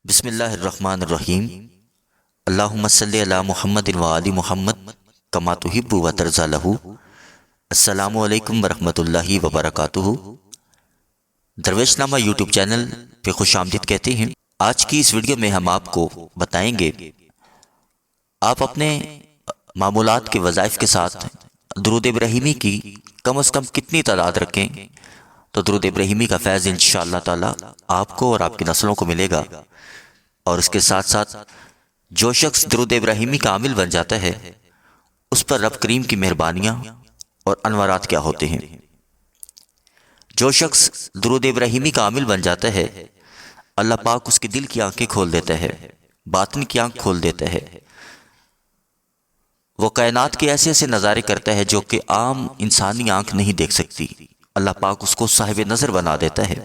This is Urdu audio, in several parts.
بسم اللہ الرحمن الرحیم۔ اللہم صلی علی محمد و آل محمد کما تحب و ترضی لہ۔ السلام علیکم ورحمۃ اللہ وبرکاتہ۔ درویش نامہ یوٹیوب چینل پہ خوش آمدید کہتے ہیں۔ آج کی اس ویڈیو میں ہم آپ کو بتائیں گے آپ اپنے معمولات کے وظائف کے ساتھ درود ابراہیمی کی کم از کم کتنی تعداد رکھیں تو درود ابراہیمی کا فیض انشاءاللہ تعالی آپ کو اور آپ کی نسلوں کو ملے گا۔ اور اس کے ساتھ ساتھ جو شخص درود ابراہیمی کا عامل بن جاتا ہے اس پر رب کریم کی مہربانیاں اور انوارات کیا ہوتے ہیں۔ جو شخص درود ابراہیمی کا عامل بن جاتا ہے اللہ پاک اس کے دل کی آنکھیں کھول دیتا ہے، باطن کی آنکھ کھول دیتا ہے۔ وہ کائنات کے ایسے ایسے نظارے کرتا ہے جو کہ عام انسانی آنکھ نہیں دیکھ سکتی۔ اللہ پاک اس کو صاحب نظر بنا دیتا ہے۔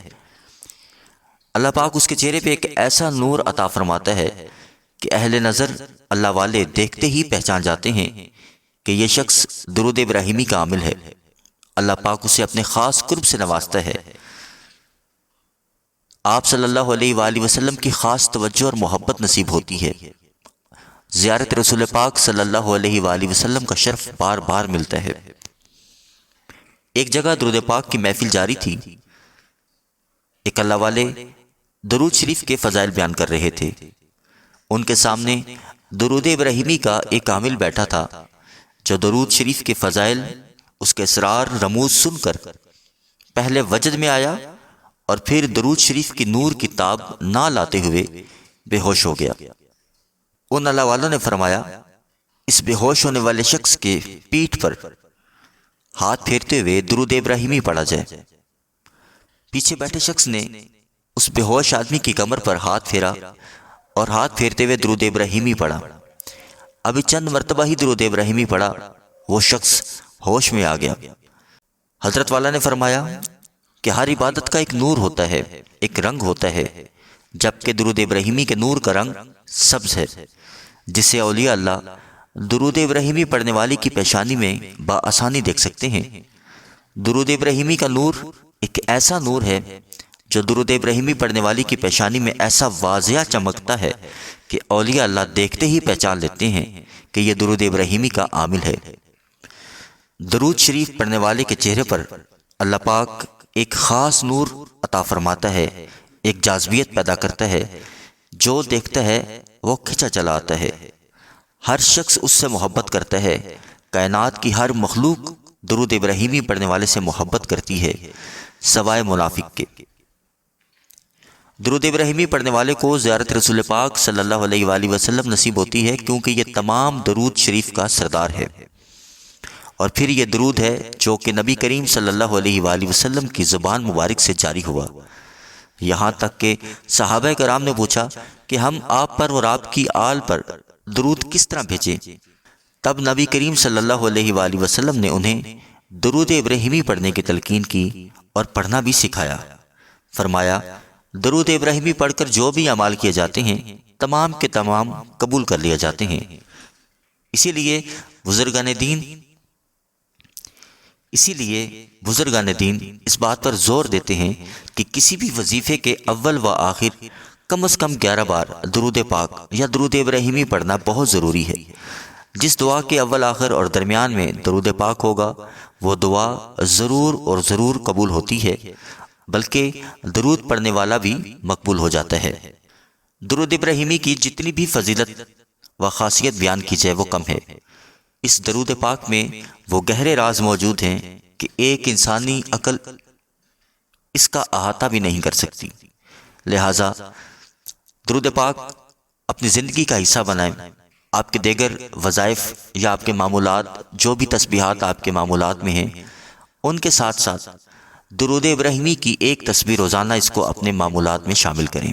اللہ پاک اس کے چہرے پہ ایک ایسا نور عطا فرماتا ہے کہ اہل نظر اللہ والے دیکھتے ہی پہچان جاتے ہیں کہ یہ شخص درود ابراہیمی کا عامل ہے۔ اللہ پاک اسے اپنے خاص قرب سے نوازتا ہے۔ آپ صلی اللہ علیہ وآلہ وسلم کی خاص توجہ اور محبت نصیب ہوتی ہے۔ زیارت رسول پاک صلی اللہ علیہ وآلہ وسلم کا شرف بار بار ملتا ہے۔ ایک جگہ درود پاک کی محفل جاری تھی۔ ایک اللہ والے درود شریف کے فضائل بیان کر رہے تھے۔ ان کے سامنے درود ابراہیمی کا ایک عامل بیٹھا تھا جو درود شریف کے فضائل، اس کے اسرار رموز سن کر پہلے وجد میں آیا اور پھر درود شریف کی نور کی تاب نہ لاتے ہوئے بے ہوش ہو گیا۔ ان اللہ والوں نے فرمایا اس بے ہوش ہونے والے شخص کے پیٹھ پر ہاتھ پھیرتے ہوئے درود ابراہیمی پڑھا جائے۔ پیچھے بیٹھے شخص نے اس بے ہوش آدمی کی کمر پر ہاتھ پھیرا اور ہاتھ پھیرتے ہوئے درود ابراہیمی پڑھا۔ ابھی چند مرتبہ ہی درود ابراہیمی پڑھا، وہ شخص ہوش میں آ گیا۔ حضرت والا نے فرمایا کہ ہر عبادت کا ایک نور ہوتا ہے، ایک رنگ ہوتا ہے، جبکہ درود ابراہیمی کے نور کا رنگ سبز ہے، جسے اولیاء اللہ درود ابراہیمی پڑھنے والی کی پیشانی میں بآسانی دیکھ سکتے ہیں۔ درود ابراہیمی کا نور ایک ایسا نور ہے جو درود ابراہیمی پڑھنے والی کی پیشانی میں ایسا واضح چمکتا ہے کہ اولیاء اللہ دیکھتے ہی پہچان لیتے ہیں کہ یہ درود ابراہیمی کا عامل ہے۔ درود شریف پڑھنے والے کے چہرے پر اللہ پاک ایک خاص نور عطا فرماتا ہے، ایک جاذبیت پیدا کرتا ہے، جو دیکھتا ہے وہ کھنچا چلا آتا ہے۔ ہر شخص اس سے محبت کرتا ہے۔ کائنات کی ہر مخلوق درود ابراہیمی پڑھنے والے سے محبت کرتی ہے سوائے منافق کے۔ درود ابراہیمی پڑھنے والے کو زیارت رسول پاک صلی اللہ علیہ وآلہ وسلم نصیب ہوتی ہے، کیونکہ یہ تمام درود شریف کا سردار ہے۔ اور پھر یہ درود ہے جو کہ نبی کریم صلی اللہ علیہ وآلہ وسلم کی زبان مبارک سے جاری ہوا۔ یہاں تک کہ صحابہ کرام نے پوچھا کہ ہم آپ پر اور آپ کی آل پر درود کس طرح بھیجیں؟ تب نبی کریم صلی اللہ علیہ وآلہ وسلم نے انہیں درود ابراہیمی پڑھنے کی تلقین کی اور پڑھنا بھی سکھایا۔ فرمایا درود ابراہیمی پڑھ کر جو بھی اعمال کیے جاتے ہیں تمام کے تمام قبول کر لیے جاتے ہیں۔ اسی لیے بزرگان دین اس بات پر زور دیتے ہیں کہ کسی بھی وظیفے کے اول و آخر کم از کم 11 بار درود پاک یا درود ابراہیمی پڑھنا بہت ضروری ہے۔ جس دعا کے اول آخر اور درمیان میں درود پاک ہوگا وہ دعا ضرور اور ضرور قبول ہوتی ہے، بلکہ درود پڑھنے والا بھی مقبول ہو جاتا ہے۔ درود ابراہیمی کی جتنی بھی فضیلت و خاصیت بیان کی جائے وہ کم ہے۔ اس درود پاک میں وہ گہرے راز موجود ہیں کہ ایک انسانی عقل اس کا احاطہ بھی نہیں کر سکتی۔ لہٰذا درود پاک اپنی زندگی کا حصہ بنائیں۔ آپ کے دیگر وظائف یا آپ کے معمولات، جو بھی تسبیحات آپ کے معمولات میں ہیں، ان کے ساتھ ساتھ درود ابراہیمی کی ایک تسبیح روزانہ اس کو اپنے معمولات میں شامل کریں۔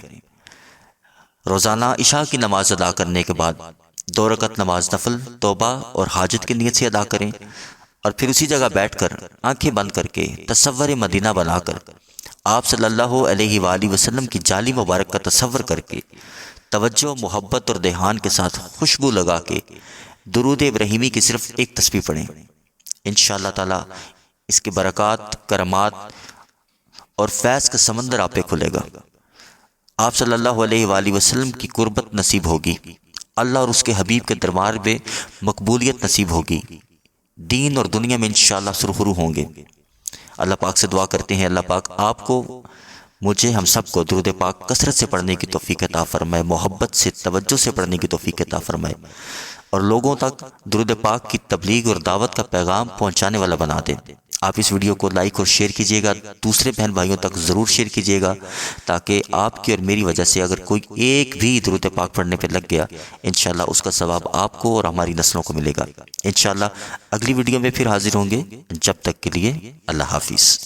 روزانہ عشاء کی نماز ادا کرنے کے بعد 2 رکعت نماز نفل توبہ اور حاجت کی نیت سے ادا کریں، اور پھر اسی جگہ بیٹھ کر آنکھیں بند کر کے تصور مدینہ بنا کر آپ صلی اللہ علیہ وآلہ وسلم کی جالی مبارک کا تصور کر کے توجہ، محبت اور دھیان کے ساتھ خوشبو لگا کے درود ابراہیمی کی صرف ایک تسبیح پڑھیں۔ انشاءاللہ تعالی اس کی برکات، کرامات اور فیض کا سمندر آپ پہ کھلے گا۔ آپ صلی اللہ علیہ وآلہ وسلم کی قربت نصیب ہوگی، اللہ اور اس کے حبیب کے دربار میں مقبولیت نصیب ہوگی، دین اور دنیا میں انشاءاللہ سرخرو ہوں گے۔ اللہ پاک سے دعا کرتے ہیں اللہ پاک آپ کو، مجھے، ہم سب کو درود پاک کثرت سے پڑھنے کی توفیق عطا فرمائے، محبت سے توجہ سے پڑھنے کی توفیق عطا فرمائے، اور لوگوں تک درود پاک کی تبلیغ اور دعوت کا پیغام پہنچانے والا بنا دے۔ آپ اس ویڈیو کو لائک اور شیئر کیجئے گا، دوسرے بہن بھائیوں تک ضرور شیئر کیجئے گا، تاکہ آپ کی اور میری وجہ سے اگر کوئی ایک بھی درود پاک پڑھنے پہ لگ گیا، انشاءاللہ اس کا ثواب آپ کو اور ہماری نسلوں کو ملے گا۔ انشاءاللہ اگلی ویڈیو میں پھر حاضر ہوں گے، جب تک کے لیے اللہ حافظ۔